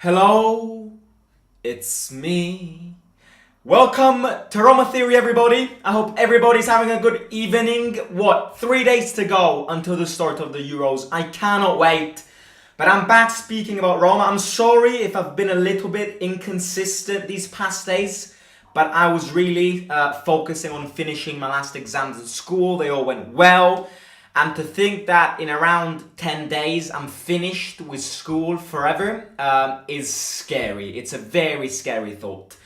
Hello, it's me. Welcome to Roma Theory, everybody. I hope everybody's having a good evening. 3 days to go until the start of the Euros. I cannot wait. But I'm back speaking about Roma. I'm sorry if I've been a little bit inconsistent these past days, but I was really focusing on finishing my last exams in school. They all went well. And to think that in around 10 days I'm finished with school forever is scary. It's a very scary thought.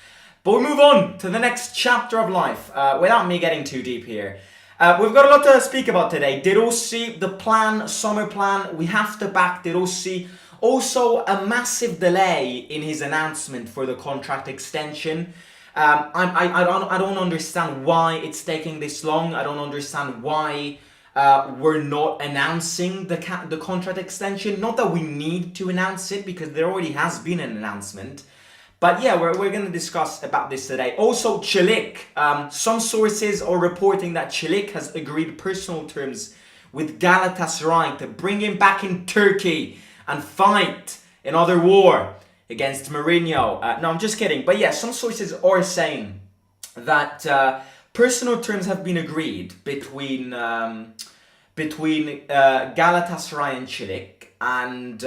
But we move on to the next chapter of life without me getting too deep here. We've got a lot to speak about today. De Rossi, the plan, summer plan. We have to back De Rossi. Also, a massive delay in his announcement for the contract extension. I don't understand why it's taking this long. I don't understand why we're not announcing the contract extension. Not that we need to announce it, because there already has been an announcement. But yeah, we're going to discuss about this today. Also, Celik. Some sources are reporting that Celik has agreed personal terms with Galatasaray to bring him back in Turkey and fight another war against Mourinho. No, I'm just kidding. But yeah, some sources are saying that personal terms have been agreed between Galatasaray and Celik, and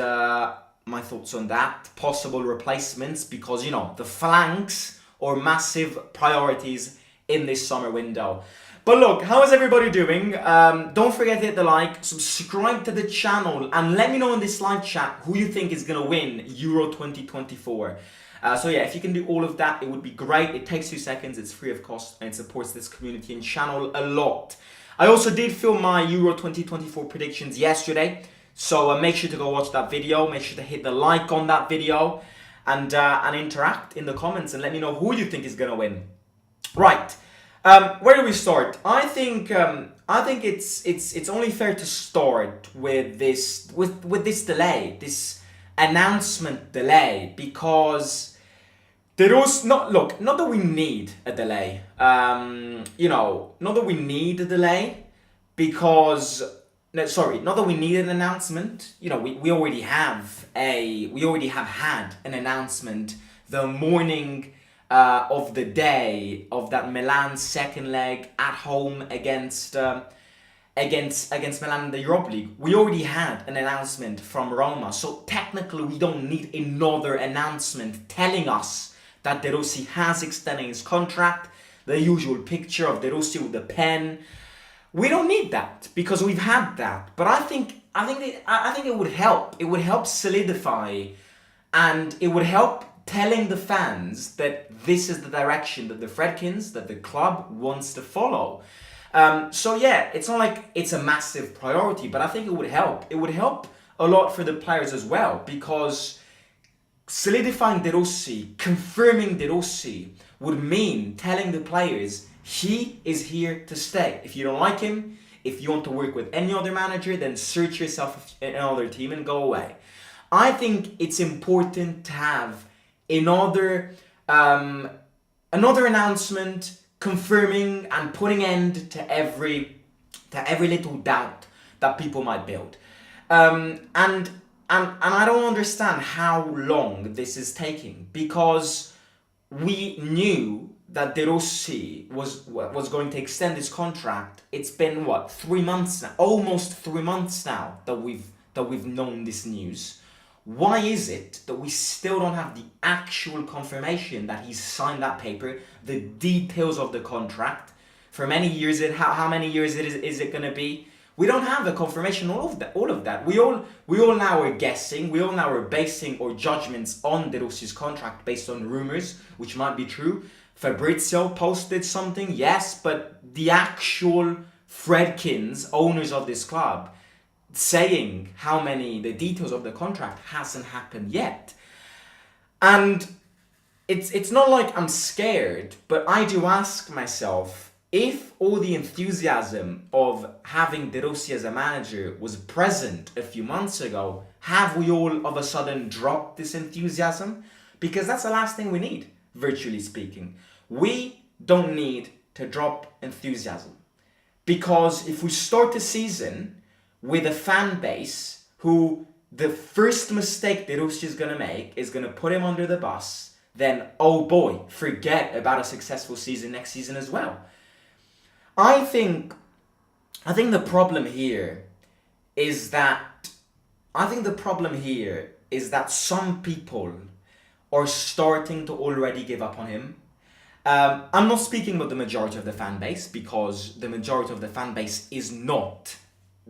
my thoughts on that. Possible replacements, because the flanks are massive priorities in this summer window. But look, how is everybody doing? Don't forget to hit the like, subscribe to the channel, and let me know in this live chat who you think is going to win Euro 2024. So yeah, if you can do all of that, it would be great. It takes 2 seconds, it's free of cost, and it supports this community and channel a lot. I also did film my Euro 2024 predictions yesterday, so make sure to go watch that video. Make sure to hit the like on that video, and interact in the comments and let me know who you think is going to win. Right. Where do we start? I think it's only fair to start with this delay, this announcement delay, because there was not that we need a delay. Not that we need a delay, because not that we need an announcement. We already have had an announcement the morning of the day of that Milan second leg at home against Milan in the Europa League. We already had an announcement from Roma, so technically we don't need another announcement telling us that De Rossi has extended his contract. The usual picture of De Rossi with the pen. We don't need that, because we've had that. But I think it would help. It would help solidify, and it would help telling the fans that this is the direction that the Fredkins, that the club wants to follow. So yeah, it's not like it's a massive priority, but I think it would help. It would help a lot for the players as well, because solidifying De Rossi, confirming De Rossi, would mean telling the players he is here to stay. If you don't like him, if you want to work with any other manager, then search yourself another team and go away. I think it's important to have another announcement confirming and putting end to every little doubt that people might build. And I don't understand how long this is taking, because we knew that De Rossi was going to extend his contract. It's been 3 months now, almost 3 months now that we've known this news. Why is it that we still don't have the actual confirmation that he's signed that paper, the details of the contract? For many years, how many years is it going to be? We don't have the confirmation, all of that. We all now are guessing. We all now are basing our judgments on De Rossi's contract based on rumors, which might be true. Fabrizio posted something, yes, but the actual Fredkins, owners of this club, saying the details of the contract hasn't happened yet. And it's not like I'm scared, but I do ask myself, if all the enthusiasm of having De Rossi as a manager was present a few months ago, have we all of a sudden dropped this enthusiasm? Because that's the last thing we need, virtually speaking. We don't need to drop enthusiasm. Because if we start the season with a fan base who the first mistake that Rossi is going to make is going to put him under the bus. Then, oh boy, forget about a successful season next season as well. I think the problem here is that some people are starting to already give up on him. I'm not speaking about the majority of the fan base, because the majority of the fan base is not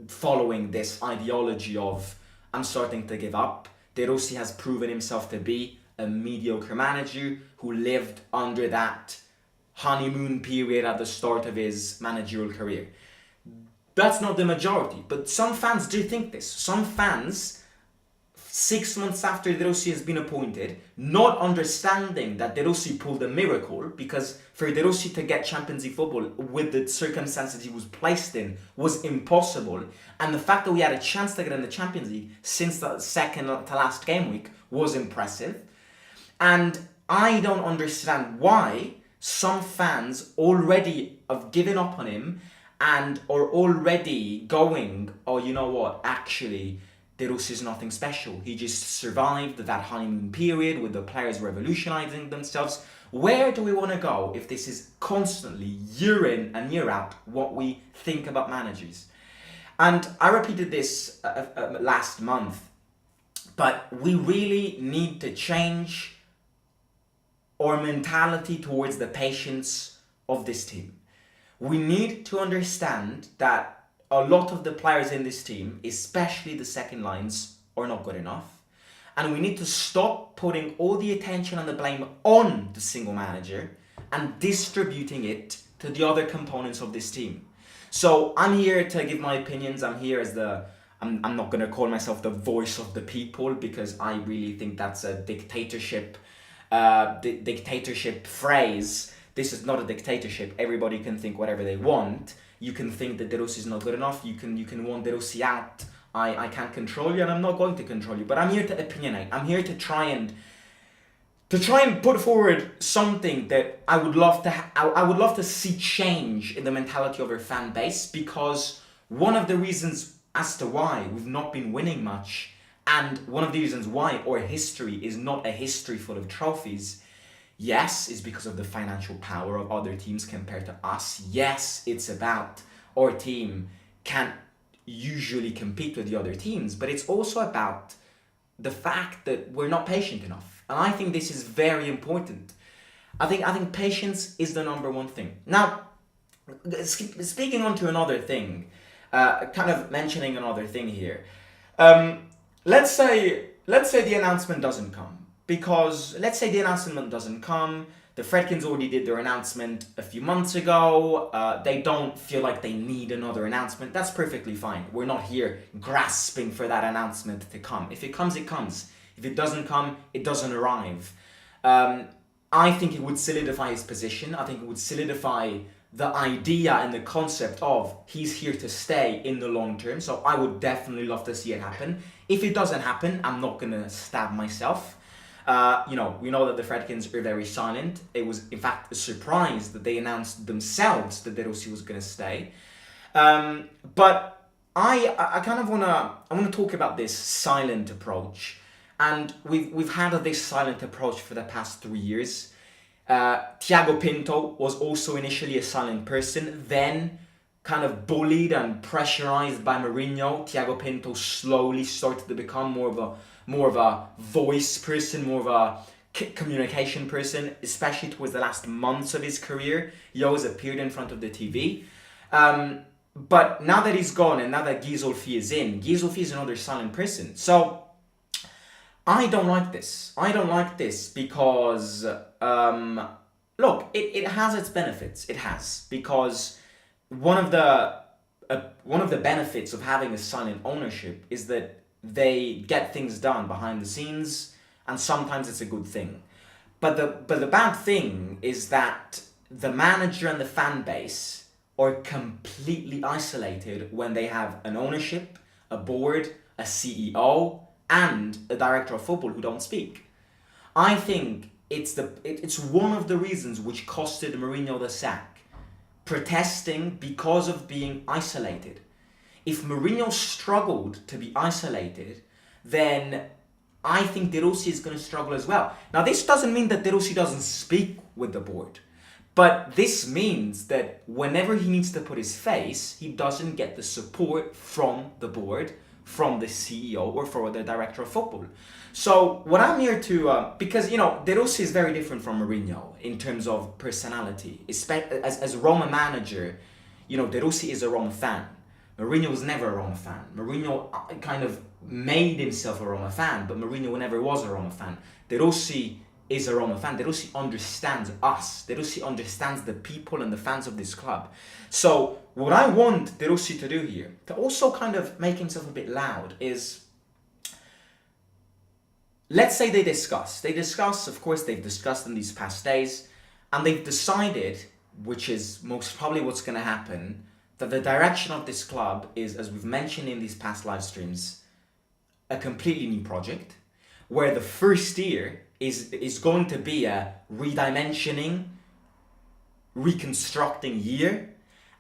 following this ideology of I'm starting to give up. De Rossi has proven himself to be a mediocre manager who lived under that honeymoon period at the start of his managerial career. That's not the majority, but some fans do think this. Some fans, 6 months after De Rossi has been appointed, not understanding that De Rossi pulled a miracle, because for De Rossi to get Champions League football with the circumstances he was placed in was impossible, and the fact that we had a chance to get in the Champions League since the second to last game week was impressive. And I don't understand why some fans already have given up on him and are already going, oh, you know what, actually, De Rossi is nothing special. He just survived that honeymoon period with the players revolutionizing themselves. Where do we want to go if this is constantly, year in and year out, what we think about managers? And I repeated this last month, but we really need to change our mentality towards the patience of this team. We need to understand that a lot of the players in this team, especially the second lines, are not good enough. And we need to stop putting all the attention and the blame on the single manager and distributing it to the other components of this team. So I'm here to give my opinions. I'm here as I'm not going to call myself the voice of the people, because I really think that's a dictatorship phrase. This is not a dictatorship. Everybody can think whatever they want. You can think that De Rossi is not good enough. You can want De Rossi out. I can't control you, and I'm not going to control you. But I'm here to opinionate. I'm here to try and put forward something that I would love to see change in the mentality of our fan base, because one of the reasons as to why we've not been winning much, and one of the reasons why our history is not a history full of trophies, yes, it's because of the financial power of other teams compared to us. Yes, it's about our team can't usually compete with the other teams, but it's also about the fact that we're not patient enough. And I think this is very important. I think patience is the number one thing. Now, speaking on to another thing, kind of mentioning another thing here. Let's say the announcement doesn't come. Because let's say the announcement doesn't come, the Fredkins already did their announcement a few months ago, they don't feel like they need another announcement. That's perfectly fine. We're not here grasping for that announcement to come. If it comes, it comes. If it doesn't come, it doesn't arrive. I think it would solidify his position. I think it would solidify the idea and the concept of he's here to stay in the long term. So I would definitely love to see it happen. If it doesn't happen, I'm not going to stab myself. We know that the Fredkins are very silent. It was, in fact, a surprise that they announced themselves that De Rossi was going to stay. But I kind of want to talk about this silent approach, and we've had this silent approach for the past 3 years. Thiago Pinto was also initially a silent person, then kind of bullied and pressurized by Mourinho. Thiago Pinto slowly started to become more of a voice person, more of a communication person, especially towards the last months of his career. He always appeared in front of the TV. But now that he's gone, and now that Guy Zolfi is in, Guy Zolfi is another silent person. So I don't like this. I don't like this because, look, it has its benefits. It has, because one of the benefits of having a silent ownership is that they get things done behind the scenes, and sometimes it's a good thing. But the bad thing is that the manager and the fan base are completely isolated when they have an ownership, a board, a CEO, and a director of football who don't speak. I think it's one of the reasons which costed Mourinho the sack, protesting because of being isolated. If Mourinho struggled to be isolated, then I think De Rossi is going to struggle as well. Now, this doesn't mean that De Rossi doesn't speak with the board, but this means that whenever he needs to put his face, he doesn't get the support from the board, from the CEO, or from the director of football. So what I'm here to, because, you know, De Rossi is very different from Mourinho in terms of personality. As Roma manager, you know, De Rossi is a Roma fan. Mourinho was never a Roma fan. Mourinho kind of made himself a Roma fan, but Mourinho never was a Roma fan. De Rossi is a Roma fan. De Rossi understands us. De Rossi understands the people and the fans of this club. So what I want De Rossi to do here, to also kind of make himself a bit loud, is, let's say they discuss. Of course they've discussed in these past days, and they've decided, which is most probably what's going to happen, that the direction of this club is, as we've mentioned in these past live streams, a completely new project, where the first year is going to be a redimensioning, reconstructing year,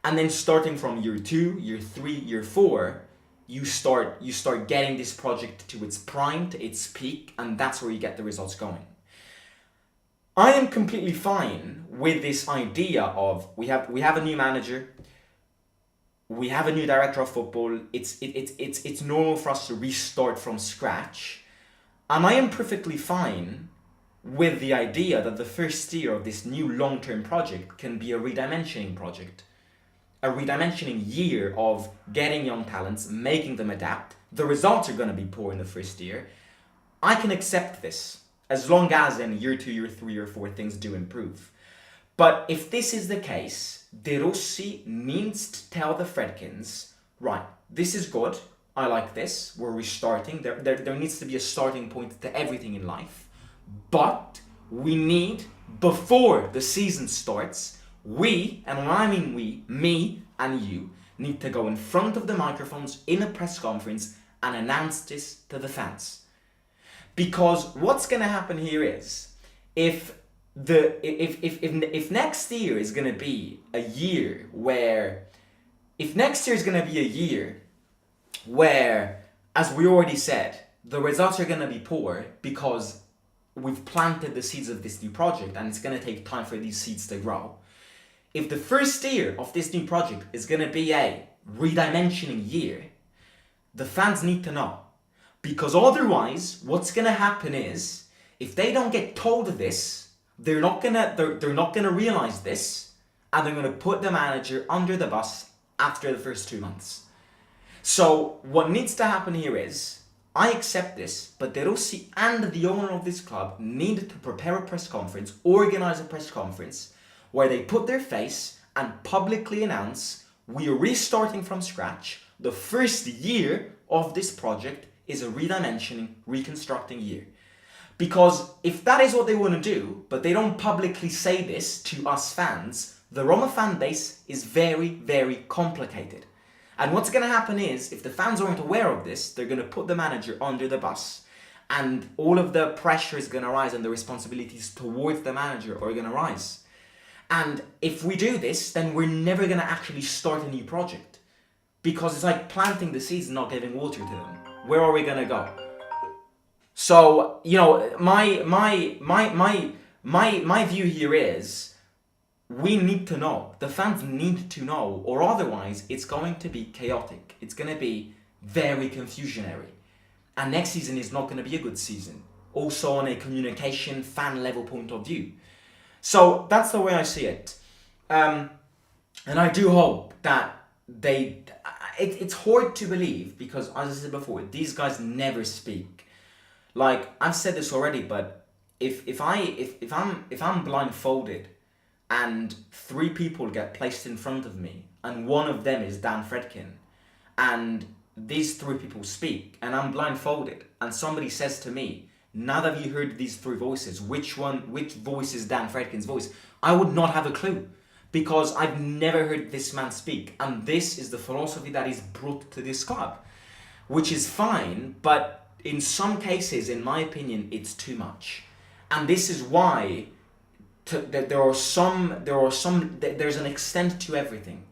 and then starting from year 2, year 3, year 4, you start getting this project to its prime, to its peak, and that's where you get the results going. I am completely fine with this idea of we have a new manager, we have a new director of football. It's normal for us to restart from scratch, and I am perfectly fine with the idea that the first year of this new long-term project can be a redimensioning project, a redimensioning year of getting young talents, making them adapt. The results are going to be poor in the first year. I can accept this as long as in year 2, year 3, year 4 things do improve. But if this is the case, De Rossi needs to tell the Fredkins, right, this is good, I like this, we're restarting, there needs to be a starting point to everything in life, but we need, before the season starts, we, and when I mean we, me and you, need to go in front of the microphones in a press conference and announce this to the fans. Because what's going to happen here is, if next year is going to be a year where, as we already said, the results are going to be poor because we've planted the seeds of this new project and it's going to take time for these seeds to grow. If the first year of this new project is going to be a redimensioning year, the fans need to know. Because otherwise, what's going to happen is, if they don't get told this, they're not gonna realize this, and they're gonna put the manager under the bus after the first 2 months. So what needs to happen here is, I accept this, but De Rossi and the owner of this club need to prepare a press conference, organize a press conference, where they put their face and publicly announce, we are restarting from scratch. The first year of this project is a redimensioning, reconstructing year. Because if that is what they want to do, but they don't publicly say this to us fans, the Roma fan base is very, very complicated. And what's going to happen is, if the fans aren't aware of this, they're going to put the manager under the bus, and all of the pressure is going to rise and the responsibilities towards the manager are going to rise. And if we do this, then we're never going to actually start a new project. Because it's like planting the seeds and not giving water to them. Where are we going to go? So, you know, my view here is, we need to know. The fans need to know, or otherwise it's going to be chaotic. It's going to be very confusionary. And next season is not going to be a good season. Also on a communication, fan level point of view. So that's the way I see it. And I do hope that it's hard to believe, because as I said before, these guys never speak. Like, I've said this already, but if I'm blindfolded and 3 people get placed in front of me, and one of them is Dan Fredkin, and these 3 people speak, and I'm blindfolded, and somebody says to me, now that you heard these 3 voices, which voice is Dan Fredkin's voice? I would not have a clue, because I've never heard this man speak, and this is the philosophy that is brought to this club, which is fine, but in some cases, in my opinion, it's too much. And this is why there's an extent to everything.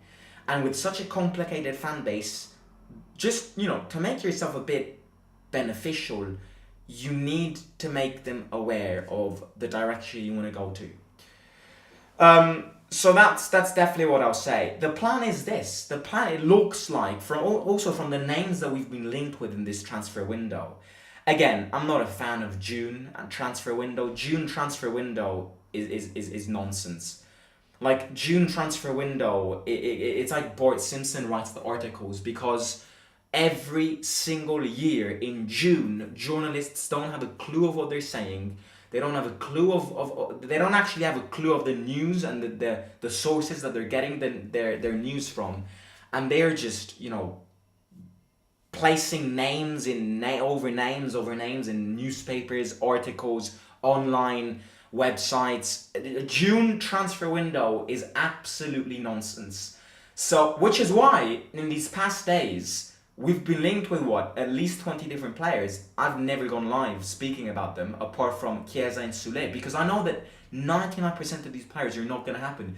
And with such a complicated fan base, just, you know, to make yourself a bit beneficial, you need to make them aware of the direction you want to go to. So that's definitely what I'll say. The plan is this. The plan, it looks like, from the names that we've been linked with in this transfer window. Again, I'm not a fan of June and transfer window. June transfer window is nonsense. Like, June transfer window, it's like Bart Simpson writes the articles, because every single year in June, journalists don't have a clue of what they're saying. They don't have a clue they don't actually have a clue of the news and the sources that they're getting their news from. And they're just, placing names over names in newspapers, articles, online websites. June transfer window is absolutely nonsense. So, which is why in these past days we've been linked with at least 20 different players. I've never gone live speaking about them apart from Chiesa and Celik, because I know that 99% of these players are not going to happen.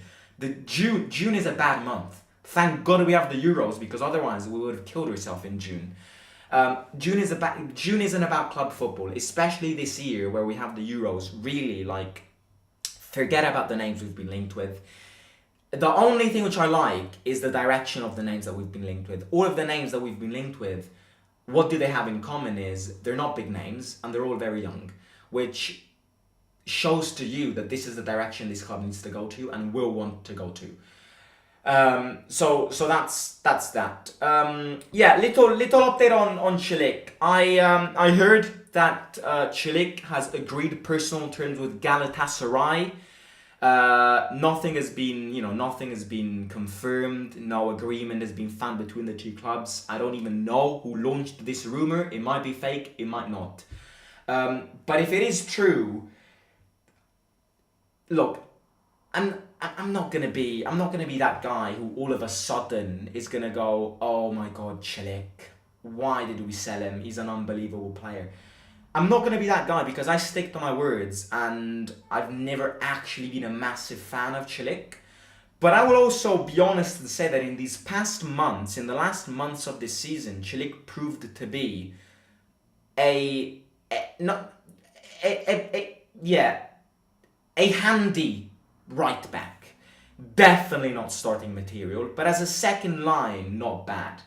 June is a bad month. Thank God we have the Euros, because otherwise we would have killed ourselves in June. June isn't about club football, especially this year where we have the Euros. Really, forget about the names we've been linked with. The only thing which I like is the direction of the names that we've been linked with. All of the names that we've been linked with, what do they have in common is they're not big names and they're all very young, which shows to you that this is the direction this club needs to go to and will want to go to. So that's that. Little update on Celik. I heard that Celik has agreed personal terms with Galatasaray. Nothing has been confirmed. No agreement has been found between the two clubs. I don't even know who launched this rumor. It might be fake, it might not. But if it is true, look, I'm not gonna be that guy who all of a sudden is gonna go, oh my god, Celik, why did we sell him? He's an unbelievable player. I'm not gonna be that guy, because I stick to my words, and I've never actually been a massive fan of Celik. But I will also be honest and say that in these past months, in the last months of this season, Celik proved to be a handy right back. Definitely not starting material, but as a second line, not bad.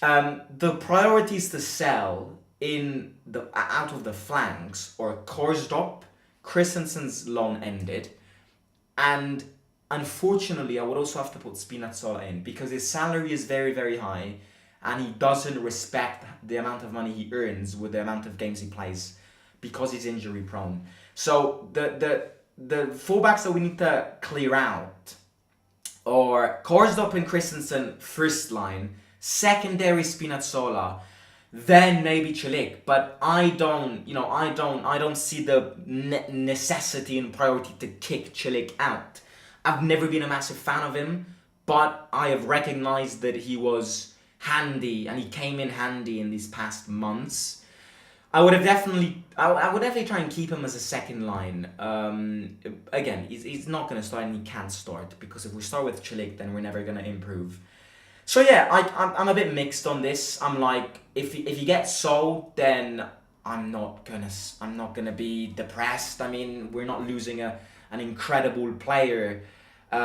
The priorities to sell out of the flanks or Korsdorp. Christensen's loan ended, and unfortunately I would also have to put Spinazzola in, because his salary is very, very high and he doesn't respect the amount of money he earns with the amount of games he plays, because he's injury prone. So the fullbacks that we need to clear out are Korsdorp and Christensen first line, secondary Spinazzola, then maybe Celik. But I don't see the necessity and priority to kick Celik out. I've never been a massive fan of him, but I have recognized that he was handy and he came in handy in these past months. I would definitely try and keep him as a second line. Again, he's not going to start and he can't start, because if we start with Celik, then we're never going to improve. So yeah, I'm a bit mixed on this. I'm like, if he gets sold, then I'm not gonna be depressed. I mean, we're not losing an incredible player, but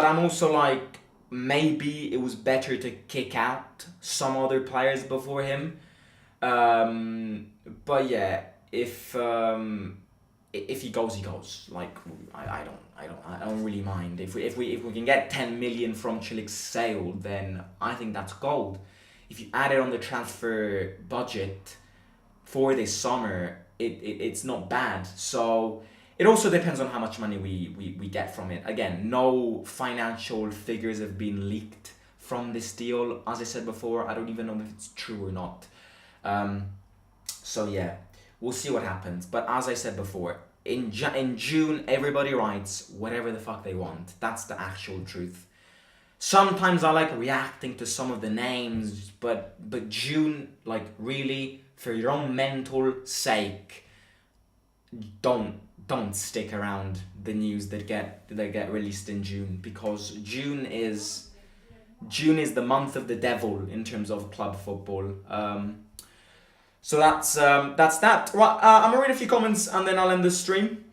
I'm also like, maybe it was better to kick out some other players before him. But yeah, if he goes, he goes. Like, I don't really mind. If we can get 10 million from Celik's sale, then I think that's gold. If you add it on the transfer budget for this summer, it's not bad. So it also depends on how much money we get from it. Again, no financial figures have been leaked from this deal. As I said before, I don't even know if it's true or not. So yeah, we'll see what happens. But as I said before, in June, everybody writes whatever the fuck they want. That's the actual truth. Sometimes I like reacting to some of the names, but June, like, really, for your own mental sake, don't stick around the news that get released in June, because June is the month of the devil in terms of club football. So that's that. Right, I'm gonna read a few comments and then I'll end the stream.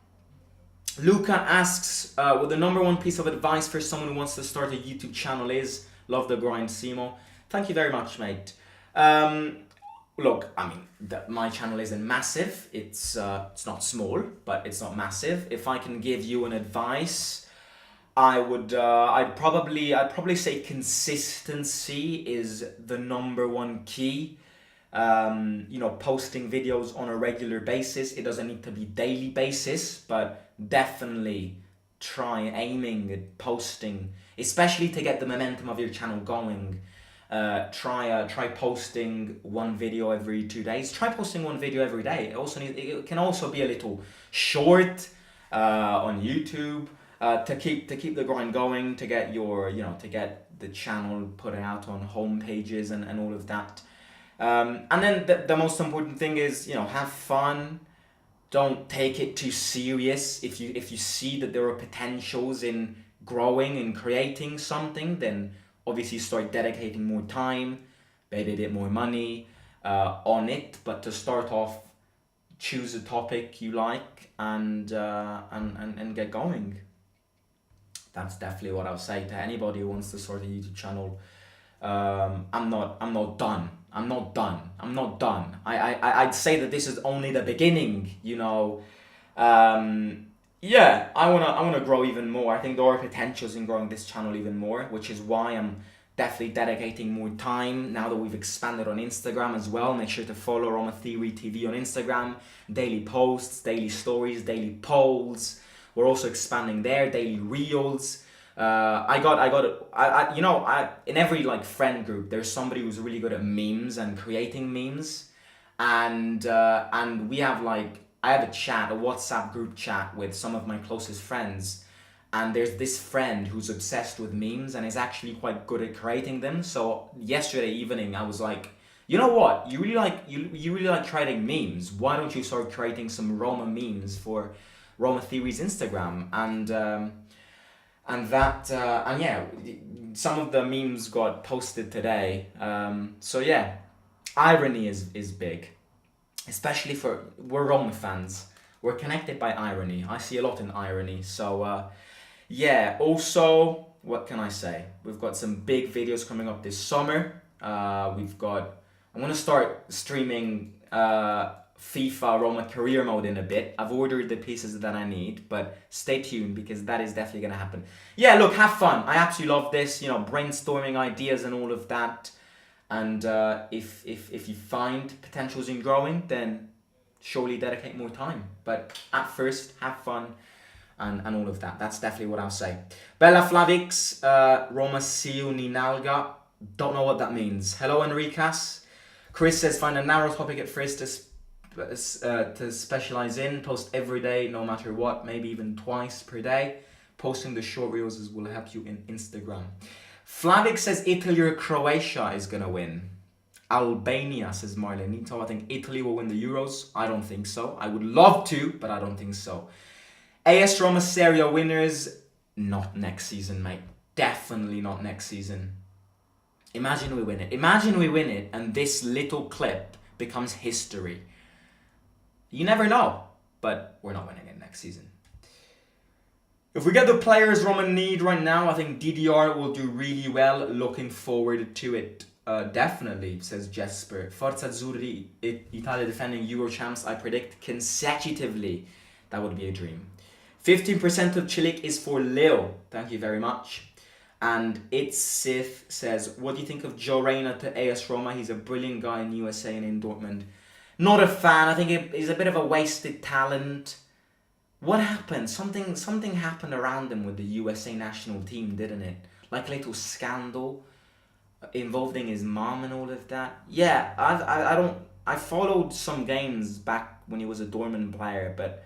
Luca asks what the number one piece of advice for someone who wants to start a YouTube channel is. Love the grind, Simo. Thank you very much, mate. Look, I mean, my channel isn't massive. It's not small, but it's not massive. If I can give you an advice, I'd probably say consistency is the number one key. Posting videos on a regular basis. It doesn't need to be daily basis, but definitely try aiming at posting, especially to get the momentum of your channel going. Try posting one video every 2 days. Try posting one video every day. It can also be a little short on YouTube to keep the grind going, to get to get the channel put out on home pages and all of that. And then the most important thing is, have fun. Don't take it too serious. If you see that there are potentials in growing and creating something, then obviously start dedicating more time, maybe a bit more money on it. But to start off, choose a topic you like and get going. That's definitely what I'll say to anybody who wants to start a YouTube channel. I'm not done. I'd say that this is only the beginning, I wanna grow even more. I think there are potentials in growing this channel even more, which is why I'm definitely dedicating more time now that we've expanded on Instagram as well. Make sure to follow Roma Theory TV on Instagram. Daily posts, daily stories, daily polls. We're also expanding there, daily reels. In every friend group, there's somebody who's really good at memes and creating memes, and we have I have a WhatsApp group chat with some of my closest friends, and there's this friend who's obsessed with memes and is actually quite good at creating them. So yesterday evening, I was like, you know what? You really like creating memes. Why don't you start creating some Roma memes for Roma Theory's Instagram? Some of the memes got posted today. Irony is big, especially we're Roma fans. We're connected by irony. I see a lot in irony. So also, what can I say? We've got some big videos coming up this summer. I'm gonna start streaming FIFA Roma career mode in a bit. I've ordered the pieces that I need, but stay tuned because that is definitely gonna happen. Yeah, look, have fun. I absolutely love this, brainstorming ideas and all of that. And if you find potentials in growing, then surely dedicate more time. But at first, have fun and all of that. That's definitely what I'll say. Bella Flavix, Roma Siu Ninalga. Don't know what that means. Hello, Enricas. Chris says, find a narrow topic at first to specialize in. Post every day, no matter what, maybe even twice per day. Posting the short reels will help you in Instagram. Flavik says Italy or Croatia is gonna win. Albania, says Marlenito. I think Italy will win the Euros. I don't think so. I would love to, but I don't think so. AS Roma Serie A winners, not next season, mate. Definitely not next season. Imagine we win it and this little clip becomes history. You never know, but we're not winning it next season. If we get the players Roma need right now, I think DDR will do really well. Looking forward to it. Definitely, says Jesper. Forza Azzurri, Italia defending Euro champs, I predict consecutively. That would be a dream. 15% of Celik is for Leo. Thank you very much. And It's Sith says, what do you think of Joe Reyna to AS Roma? He's a brilliant guy in USA and in Dortmund. Not a fan. I think he's a bit of a wasted talent. What happened? Something happened around him with the USA national team, didn't it? Like a little scandal involving his mom and all of that. Yeah, I followed some games back when he was a Dortmund player, but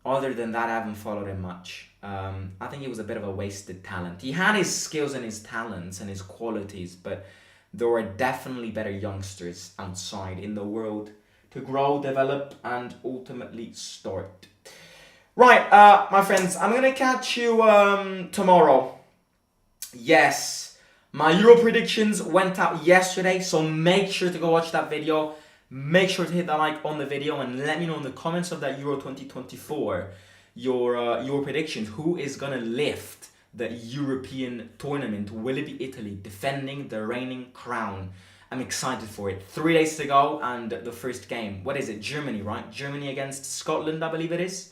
other than that, I haven't followed him much. I think he was a bit of a wasted talent. He had his skills and his talents and his qualities, but there were definitely better youngsters outside in the world to grow, develop, and ultimately start. Right, my friends, I'm gonna catch you tomorrow. Yes, my Euro predictions went out yesterday, so make sure to go watch that video. Make sure to hit that like on the video and let me know in the comments of that Euro 2024 your predictions. Who is gonna lift the European tournament? Will it be Italy defending the reigning crown? I'm excited for it. 3 days to go and the first game. What is it? Germany, right? Germany against Scotland, I believe it is.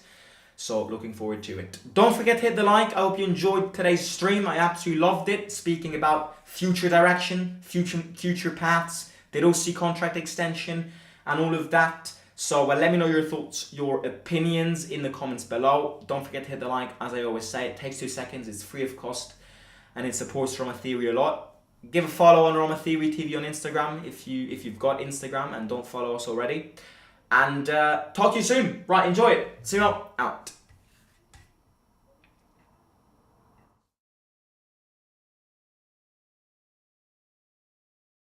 So looking forward to it. Don't forget to hit the like. I hope you enjoyed today's stream. I absolutely loved it. Speaking about future direction, future paths, the Rossi contract extension, and all of that. So let me know your thoughts, your opinions in the comments below. Don't forget to hit the like. As I always say, it takes 2 seconds. It's free of cost, and it supports Roma Theory a lot. Give a follow on Roma Theory TV on Instagram if you've got Instagram and don't follow us already. And talk to you soon. Right, enjoy it. See you out.